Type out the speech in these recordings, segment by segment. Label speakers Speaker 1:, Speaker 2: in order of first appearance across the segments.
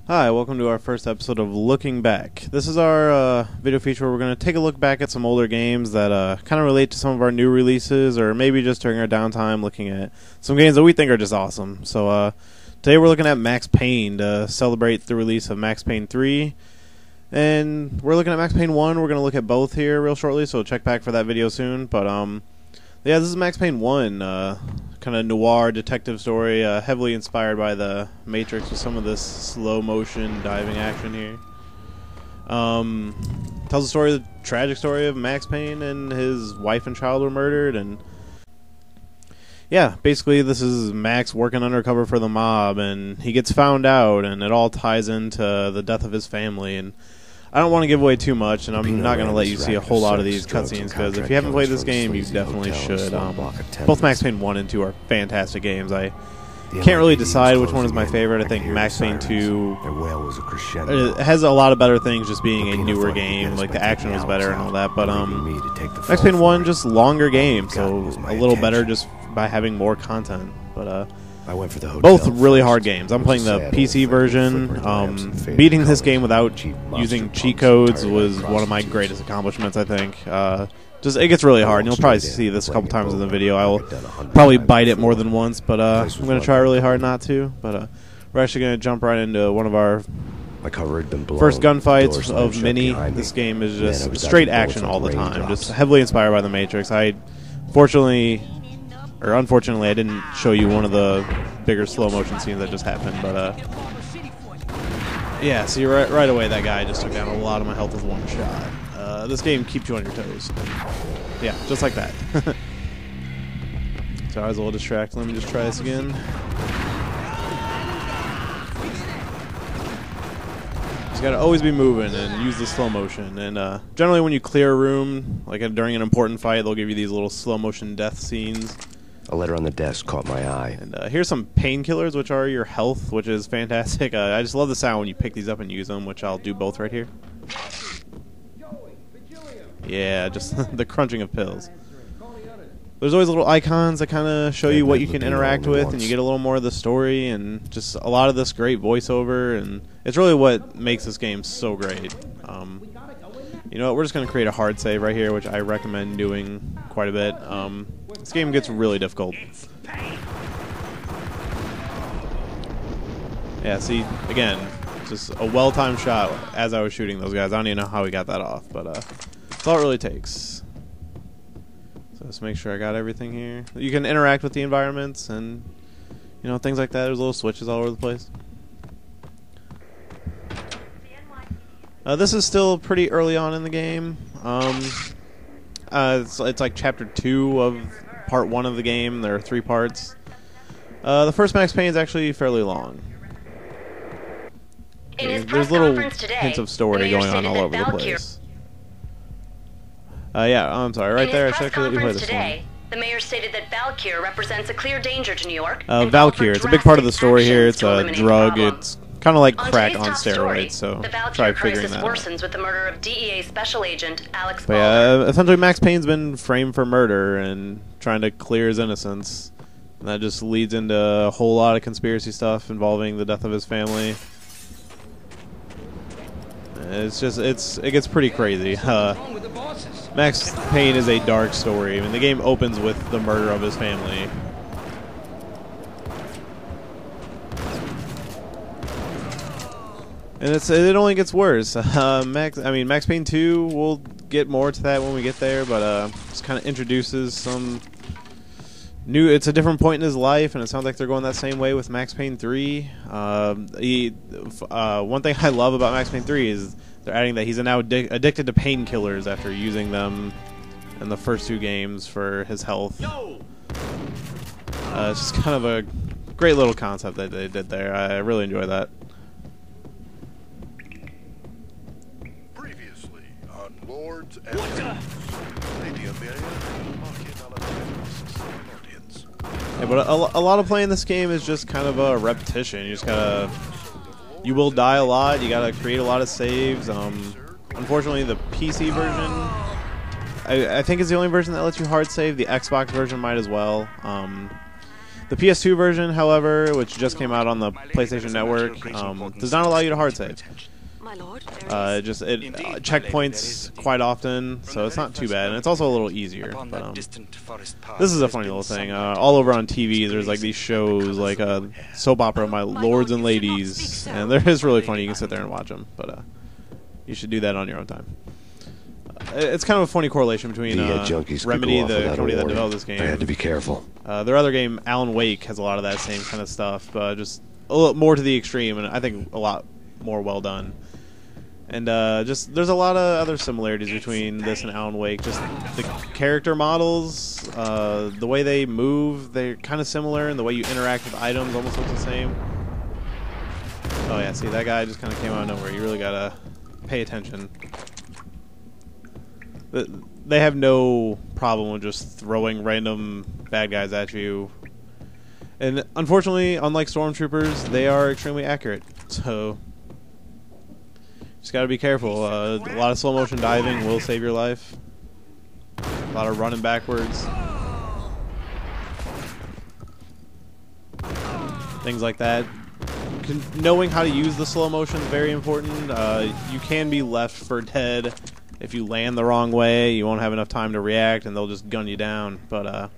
Speaker 1: Hi, welcome to our first episode of Looking Back. This is our video feature where we're going to take a look back at some older games that kind of relate to some of our new releases, or maybe just during our downtime looking at some games that we think are just awesome. So today we're looking at Max Payne to celebrate the release of Max Payne 3. And we're looking at Max Payne 1. We're going to look at both here real shortly, so check back for that video soon. But yeah, this is Max Payne 1, kind of noir detective story, heavily inspired by the Matrix with some of this slow motion diving action here. Tells the tragic story of Max Payne, and his wife and child were murdered, and yeah, basically this is Max working undercover for the mob, and he gets found out, and it all ties into the death of his family. And I don't want to give away too much, and I'm not going to let you see a whole lot of these cutscenes, because if you haven't played this game, you definitely should. Both Max Payne 1 and 2 are fantastic games. I can't really decide which one is my favorite. I think Max Payne 2 has a lot of better things, just being a newer game. Like, the action was better and all that, but Max Payne 1, just longer game, so a little better just by having more content. But
Speaker 2: I went for the hotel.
Speaker 1: Both really hard games. I'm playing the PC version. Beating this game without using cheat codes was one of my greatest accomplishments, I think. Just it gets really hard, and you'll probably see this a couple times in the video. I will probably bite it more than once, but I'm going to try really hard not to. But we're actually going to jump right into one of our first gunfights of many. This game is just straight action all the time, just heavily inspired by the Matrix. Unfortunately, I didn't show you one of the bigger slow motion scenes that just happened, but yeah, see right away that guy just took down a lot of my health with one shot. This game keeps you on your toes. Yeah, just like that. So I was a little distracted. Let me just try this again. Just gotta always be moving and use the slow motion. And generally when you clear a room, like during an important fight, they'll give you these little slow motion death scenes.
Speaker 2: A letter on the desk caught my eye.
Speaker 1: And here's some painkillers, which are your health, which is fantastic. I just love the sound when you pick these up and use them, which I'll do both right here. Yeah, just the crunching of pills. There's always little icons that kind of show you what you can interact with, and you get a little more of the story, and just a lot of this great voiceover, and it's really what makes this game so great. You know what, we're just going to create a hard save right here, which I recommend doing quite a bit. This game gets really difficult. Yeah, see, again, just a well-timed shot as I was shooting those guys. I don't even know how we got that off, but that's all it really takes. So let's make sure I got everything here. You can interact with the environments and, you know, things like that. There's little switches all over the place. This is still pretty early on in the game. It's like chapter 2 of part 1 of the game. There are 3 parts. The first Max Payne is actually fairly long. There's little hints of story going on all over the place. Yeah, I'm sorry. Right there, I should actually let you play this one.
Speaker 3: The mayor stated that Valkyr represents a clear danger to New York.
Speaker 1: Valkyr, it's a big part of the story here. It's a drug. It's kind of like crack on steroids, so try figuring that out.
Speaker 3: Worsens with the murder of DEA Special Agent Alex
Speaker 1: But yeah, essentially Max Payne's been framed for murder and trying to clear his innocence. And that just leads into a whole lot of conspiracy stuff involving the death of his family. It gets pretty crazy. Max Payne is a dark story. I mean, the game opens with the murder of his family. And it only gets worse. Max Payne 2, we'll get more to that when we get there, but just kind of introduces some new. It's a different point in his life, and it sounds like they're going that same way with Max Payne 3. One thing I love about Max Payne 3 is they're adding that he's now addicted to painkillers after using them in the first 2 games for his health. It's just kind of a great little concept that they did there. I really enjoy that.
Speaker 4: Lords and Lady Amelia.
Speaker 1: Yeah, but a lot of playing this game is just kind of a repetition. You just gotta, you will die a lot. You gotta create a lot of saves. Unfortunately, the PC version, I think is the only version that lets you hard save. The Xbox version might as well. The PS2 version, however, which just came out on the PlayStation Network, does not allow you to hard save.
Speaker 5: My lord,
Speaker 1: Checkpoints quite often, so it's not too bad, and it's also a little easier. But, this is a funny little thing. All over on TV, there's like these shows, like a soap opera, My Lords and Ladies, and they're just really funny. You can sit there and watch them, but you should do that on your own time. It's kind of a funny correlation between Remedy, the company that developed this game.
Speaker 2: I had to be careful.
Speaker 1: Their other game, Alan Wake, has a lot of that same kind of stuff, just a little more to the extreme, and I think a lot more well done. And just there's a lot of other similarities between this and Alan Wake. Just the character models, the way they move, they're kind of similar, and the way you interact with items almost looks the same. Oh yeah, see, that guy just kind of came out of nowhere. You really gotta pay attention. They have no problem with just throwing random bad guys at you. And unfortunately, unlike stormtroopers, they are extremely accurate. So just gotta be careful. A lot of slow motion diving will save your life. A lot of running backwards. Things like that. Knowing how to use the slow motion is very important. You can be left for dead if you land the wrong way. You won't have enough time to react, and they'll just gun you down. But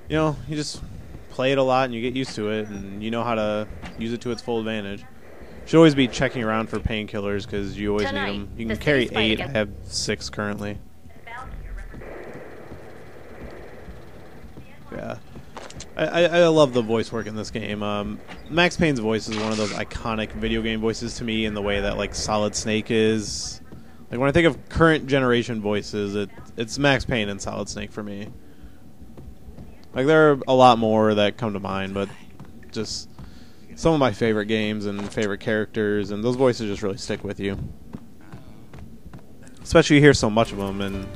Speaker 1: you know, you just play it a lot, and you get used to it, and you know how to use it to its full advantage. Should always be checking around for painkillers because you always need them. You can carry 8. I have 6 currently. Yeah, I love the voice work in this game. Max Payne's voice is one of those iconic video game voices to me in the way that like Solid Snake is. Like when I think of current generation voices, it's Max Payne and Solid Snake for me. Like there are a lot more that come to mind, but just some of my favorite games and favorite characters, and those voices just really stick with you. Especially you hear so much of them, and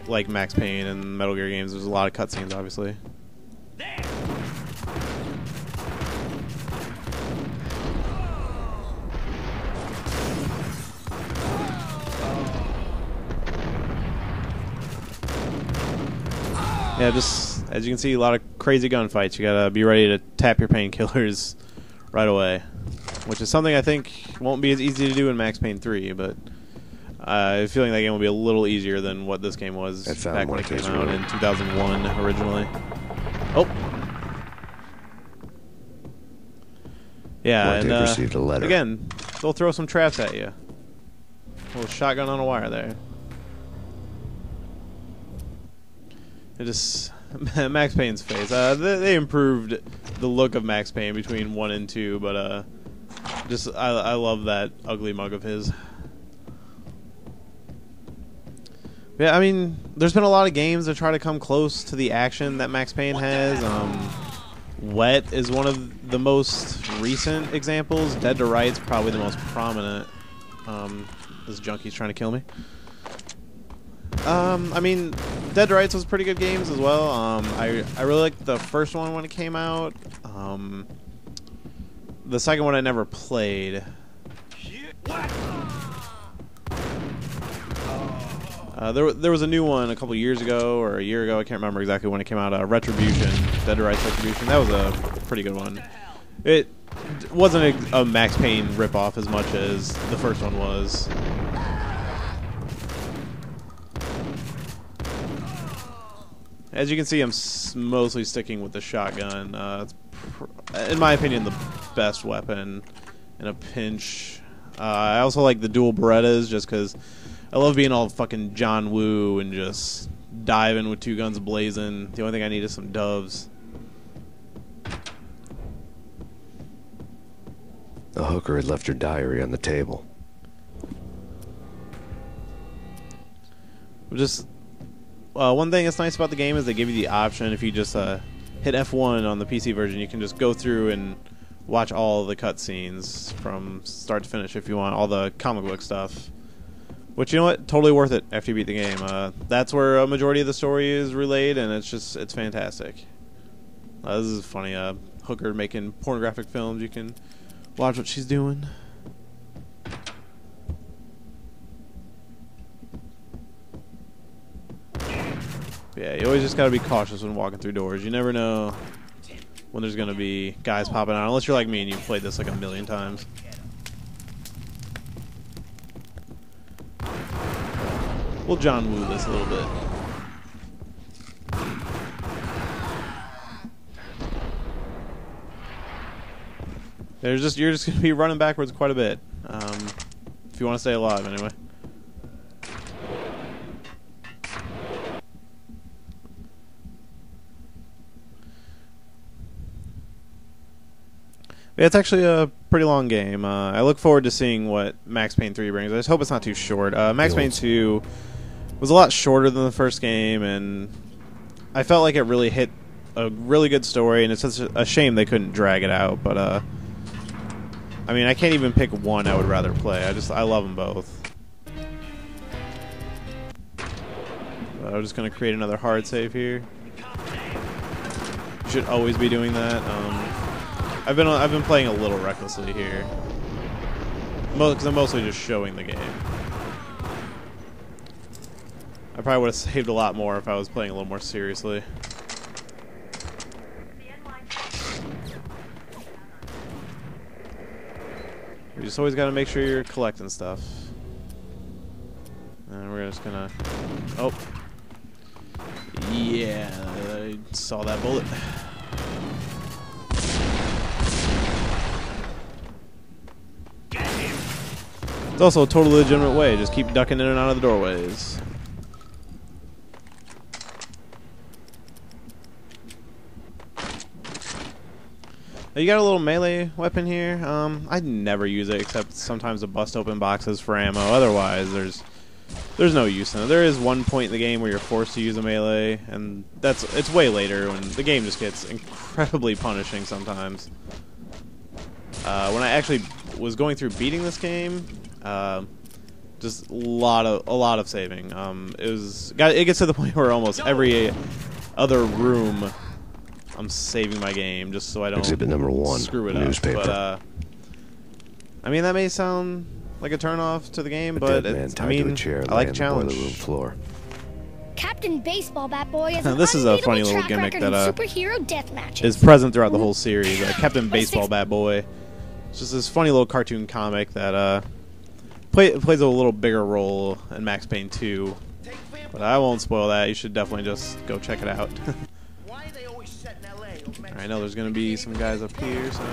Speaker 1: like Max Payne and Metal Gear games, there's a lot of cutscenes, obviously. Yeah, just as you can see, a lot of crazy gunfights. You gotta be ready to tap your painkillers right away, which is something I think won't be as easy to do in Max Payne 3, but I have a feeling that game will be a little easier than what this game was back when it came out in 2001 originally. Oh. Yeah, and
Speaker 2: received a letter.
Speaker 1: Again, they'll throw some traps at you. A little shotgun on a wire there. It just Max Payne's face. They improved the look of Max Payne between 1 and 2, but just I love that ugly mug of his. Yeah, I mean, there's been a lot of games that try to come close to the action that Max Payne has. Wet is one of the most recent examples. Dead to Right's probably the most prominent. This junkie's trying to kill me. I mean, Dead to Rights was pretty good games as well. I really liked the first one when it came out. The second one I never played. There was a new one a couple years ago or a year ago. I can't remember exactly when it came out. Retribution, Dead to Rights Retribution. That was a pretty good one. It wasn't a Max Payne ripoff as much as the first one was. As you can see, I'm mostly sticking with the shotgun. It's, in my opinion, the best weapon in a pinch. I also like the dual Berettas just because I love being all fucking John Woo and just diving with 2 guns blazing. The only thing I need is some doves.
Speaker 2: The hooker had left her diary on the table.
Speaker 1: Just one thing that's nice about the game is they give you the option, if you just hit F1 on the PC version, you can just go through and watch all the cutscenes from start to finish if you want, all the comic book stuff. Which, you know what, totally worth it after you beat the game. That's where a majority of the story is relayed, and it's fantastic. This is funny. Hooker making pornographic films. You can watch what she's doing. Yeah, you always just gotta be cautious when walking through doors. You never know when there's gonna be guys popping out, unless you're like me and you've played this like a million times. We'll John Woo this a little bit. You're just gonna be running backwards quite a bit, if you want to stay alive, anyway. Yeah, it's actually a pretty long game. I look forward to seeing what Max Payne 3 brings. I just hope it's not too short. Max Payne 2 was a lot shorter than the first game, and I felt like it really hit a really good story, and it's such a shame they couldn't drag it out. But, I mean, I can't even pick one I would rather play. I love them both. I'm just going to create another hard save here. You should always be doing that. I've been playing a little recklessly here, because I'm mostly just showing the game. I probably would have saved a lot more if I was playing a little more seriously. You just always got to make sure you're collecting stuff. And we're just gonna... Oh. Yeah, I saw that bullet. It's also a totally legitimate way. Just keep ducking in and out of the doorways. You got a little melee weapon here. I'd never use it except sometimes to bust open boxes for ammo. Otherwise, there's no use in it. There is one point in the game where you're forced to use a melee, and it's way later when the game just gets incredibly punishing sometimes. When I actually was going through beating this game, just a lot of saving. It gets to the point where almost every other room I'm saving my game just so I don't
Speaker 2: Exhibit number 1,
Speaker 1: screw it
Speaker 2: newspaper.
Speaker 1: up. But I mean, that may sound like a turnoff to the game,
Speaker 2: A
Speaker 1: but
Speaker 2: dead man tied to a chair
Speaker 1: I like a
Speaker 2: lay on the
Speaker 1: challenge.
Speaker 2: boiler room floor.
Speaker 5: Captain Baseball Bat Boy has
Speaker 1: This is a
Speaker 5: unbeatable
Speaker 1: funny little
Speaker 5: track
Speaker 1: gimmick
Speaker 5: record in
Speaker 1: that
Speaker 5: superhero death matches.
Speaker 1: is present throughout the whole series. Captain Baseball Bat Boy. It's just this funny little cartoon comic that plays a little bigger role in Max Payne 2. But I won't spoil that. You should definitely just go check it out. I know there's going to be some guys up here, so...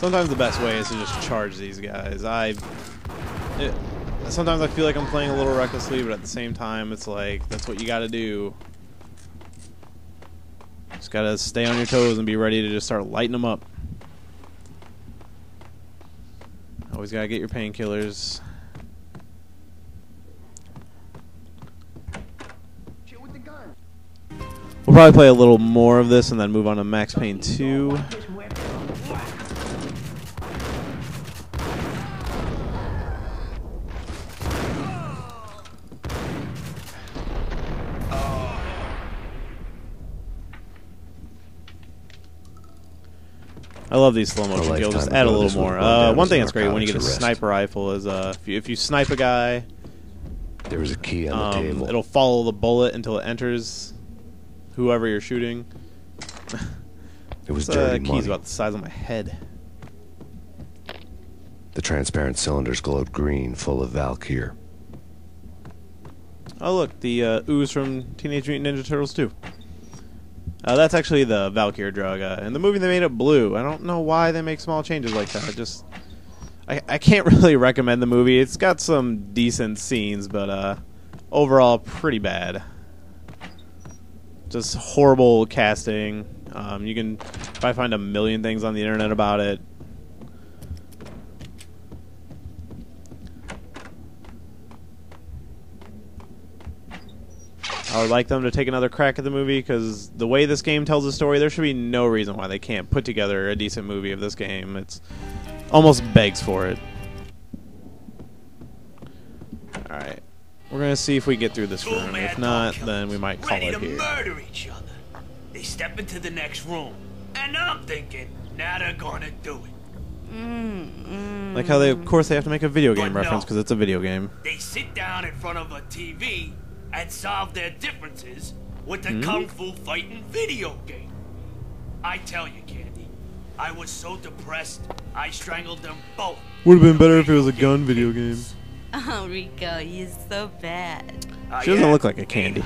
Speaker 1: Sometimes the best way is to just charge these guys. Sometimes I feel like I'm playing a little recklessly, but at the same time, it's like, that's what you gotta do. Just gotta stay on your toes and be ready to just start lighting them up. Always gotta get your painkillers. We'll probably play a little more of this and then move on to Max Payne 2. I love these slow motion kills. Just add a little more. One thing that's great when you get a sniper rifle is if you snipe a guy,
Speaker 2: there was a key on the table.
Speaker 1: It'll follow the bullet until it enters whoever you're shooting.
Speaker 2: It was dirty
Speaker 1: money. Key's about the size of my head.
Speaker 2: The transparent cylinders glowed green, full of Valkyr.
Speaker 1: Oh look, the ooze from Teenage Mutant Ninja Turtles 2. That's actually the Valkyr drug. In the movie they made it blue. I don't know why they make small changes like that. I can't really recommend the movie. It's got some decent scenes, but overall pretty bad. Just horrible casting. You can probably find a million things on the internet about it. I would like them to take another crack at the movie, because the way this game tells a story, there should be no reason why they can't put together a decent movie of this game. It's almost begs for it. Alright. We're going to see if we get through this room. If not, then we might call it here.
Speaker 6: Murder each other. They step into the next room, and I'm thinking, now they're gonna do it.
Speaker 1: Like how of course they have to make a video game reference because it's a video game.
Speaker 6: They sit down in front of a TV and solve their differences with the kung fu fighting video game. I tell you, Candy, I was so depressed, I strangled them both.
Speaker 1: Would have been better if it was a gun video game.
Speaker 7: Oh, Rico, you're so bad.
Speaker 1: She doesn't look like a Candy.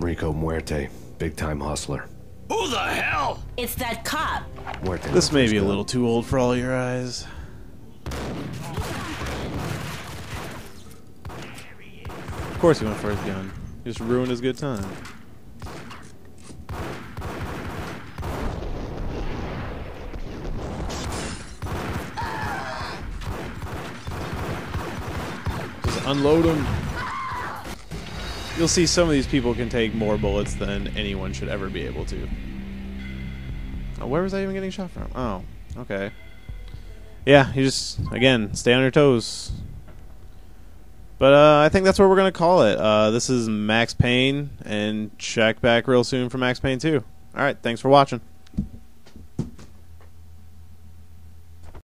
Speaker 2: Rico Muerte, big-time hustler.
Speaker 6: Who the hell?
Speaker 7: It's that cop.
Speaker 2: Muerte
Speaker 1: This may be a
Speaker 2: gun.
Speaker 1: little too old for all your eyes. Of course he went for his gun. He just ruined his good time. Just unload him. You'll see some of these people can take more bullets than anyone should ever be able to. Oh, where was I even getting shot from? Oh, okay. Yeah, you just, again, stay on your toes. But I think that's what we're going to call it. This is Max Payne, and check back real soon for Max Payne 2. Alright, thanks for watching.